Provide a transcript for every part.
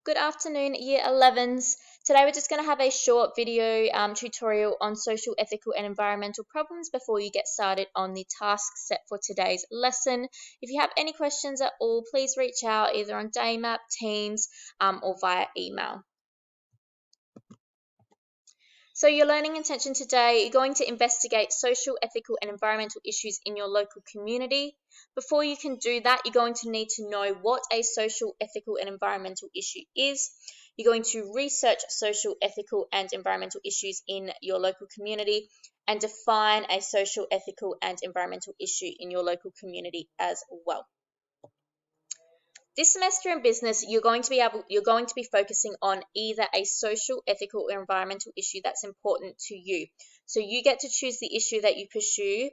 Good afternoon, Year 11s. Today we're just going to have a short video tutorial on social, ethical and environmental problems before you get started on the task set for today's lesson. If you have any questions at all, please reach out either on Daymap, Teams or via email. So your learning intention today, you're going to investigate social, ethical and environmental issues in your local community. Before you can do that, you're going to need to know what a social, ethical and environmental issue is. You're going to research social, ethical and environmental issues in your local community and define a social, ethical and environmental issue in your local community as well. This semester in business, you're going to be focusing on either a social, ethical, or environmental issue that's important to you. So you get to choose the issue that you pursue.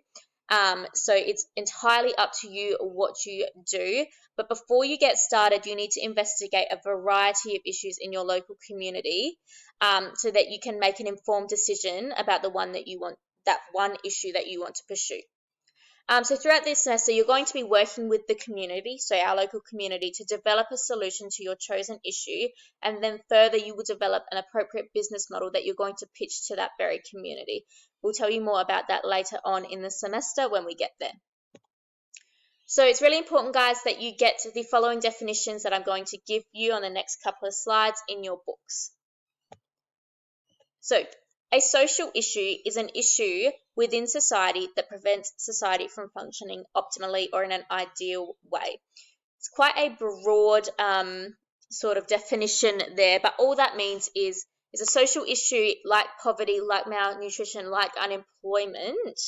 So it's entirely up to you what you do. But before you get started, you need to investigate a variety of issues in your local community, so that you can make an informed decision about that one issue that you want to pursue. So throughout this semester, you're going to be working with the community, so our local community, to develop a solution to your chosen issue, and then further you will develop an appropriate business model that you're going to pitch to that very community. We'll tell you more about that later on in the semester when we get there. So it's really important, guys, that you get the following definitions that I'm going to give you on the next couple of slides in your books. So a social issue is an issue within society that prevents society from functioning optimally or in an ideal way. It's quite a broad sort of definition there, but all that means is a social issue like poverty, like malnutrition, like unemployment,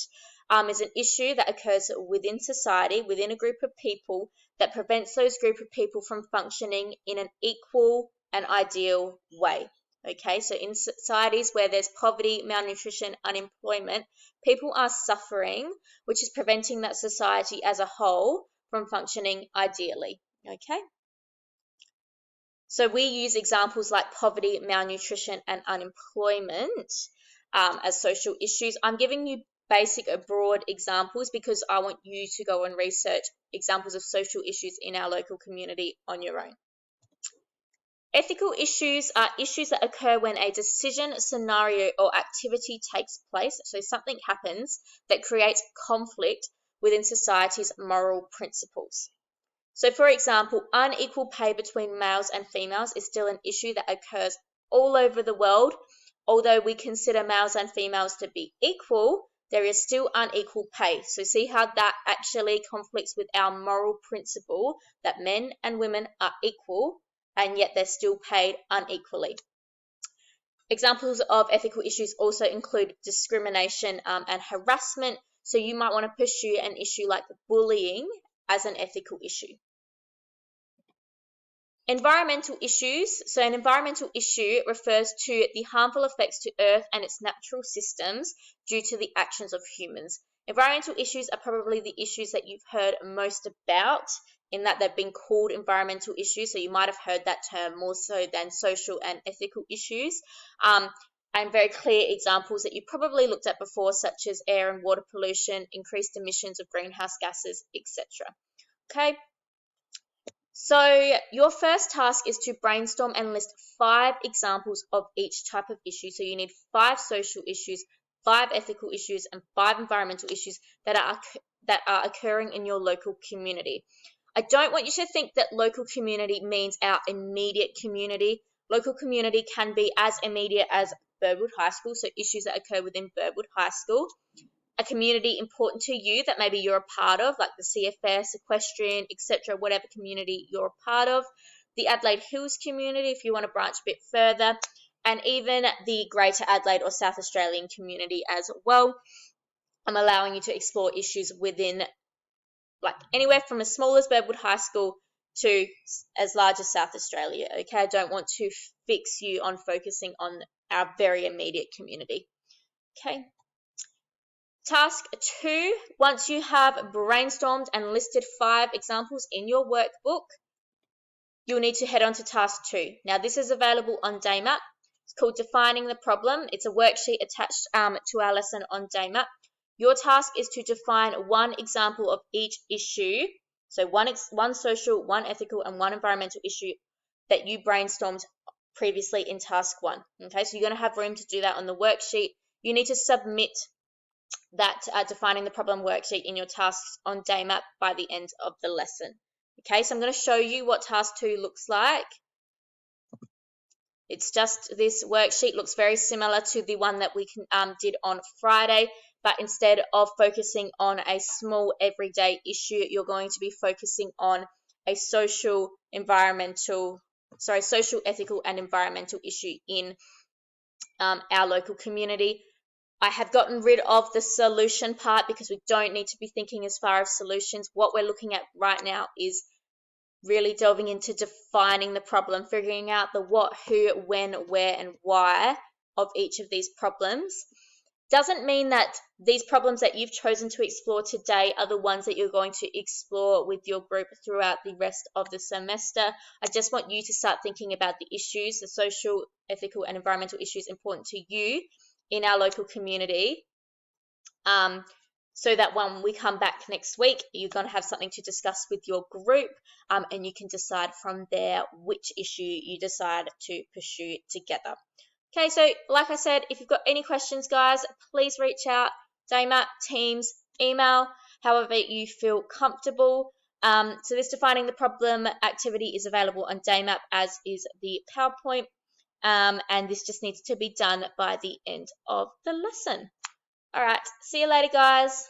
is an issue that occurs within society, within a group of people, that prevents those group of people from functioning in an equal and ideal way. Okay, so in societies where there's poverty, malnutrition, unemployment, people are suffering, which is preventing that society as a whole from functioning ideally. Okay, so we use examples like poverty, malnutrition, and unemployment as social issues. I'm giving you broad examples because I want you to go and research examples of social issues in our local community on your own. Ethical issues are issues that occur when a decision, scenario, or activity takes place. So something happens that creates conflict within society's moral principles. So for example, unequal pay between males and females is still an issue that occurs all over the world. Although we consider males and females to be equal, there is still unequal pay. So see how that actually conflicts with our moral principle that men and women are equal, and yet they're still paid unequally. Examples of ethical issues also include discrimination and harassment. So you might want to pursue an issue like bullying as an ethical issue. Environmental issues. So an environmental issue refers to the harmful effects to Earth and its natural systems due to the actions of humans. Environmental issues are probably the issues that you've heard most about, in that they've been called environmental issues, so you might have heard that term more so than social and ethical issues. And very clear examples that you probably looked at before, such as air and water pollution, increased emissions of greenhouse gases, etc. Okay, so your first task is to brainstorm and list 5 examples of each type of issue. So you need 5 social issues, 5 ethical issues, and 5 environmental issues that are occurring in your local community. I don't want you to think that local community means our immediate community. Local community can be as immediate as Birdwood High School, so issues that occur within Birdwood High School. A community important to you that maybe you're a part of, like the CFS, equestrian, etc., whatever community you're a part of. The Adelaide Hills community, if you want to branch a bit further, and even the Greater Adelaide or South Australian community as well. I'm allowing you to explore issues within like anywhere from as small as Birdwood High School to as large as South Australia, okay? I don't want to fix you on focusing on our very immediate community, okay? Task 2, once you have brainstormed and listed 5 examples in your workbook, you'll need to head on to task 2. Now, this is available on Daymap. It's called Defining the Problem. It's a worksheet attached to our lesson on Daymap. Your task is to define 1 example of each issue, so one social, 1 ethical, and 1 environmental issue that you brainstormed previously in task 1. Okay, so you're going to have room to do that on the worksheet. You need to submit that defining the problem worksheet in your tasks on Daymap by the end of the lesson. Okay, so I'm going to show you what task 2 looks like. It's just this worksheet looks very similar to the one that we did on Friday, but instead of focusing on a small everyday issue, you're going to be focusing on a social, ethical, and environmental issue in our local community. I have gotten rid of the solution part because we don't need to be thinking as far as solutions. What we're looking at right now is really delving into defining the problem, figuring out the what, who, when, where, and why of each of these problems. Doesn't mean that these problems that you've chosen to explore today are the ones that you're going to explore with your group throughout the rest of the semester. I just want you to start thinking about the issues, the social, ethical, and environmental issues important to you in our local community, so that when we come back next week, you're going to have something to discuss with your group, and you can decide from there which issue you decide to pursue together. Okay, so like I said, if you've got any questions, guys, please reach out, Daymap, Teams, email, however you feel comfortable. So this defining the problem activity is available on Daymap, as is the PowerPoint, and this just needs to be done by the end of the lesson. All right, see you later, guys.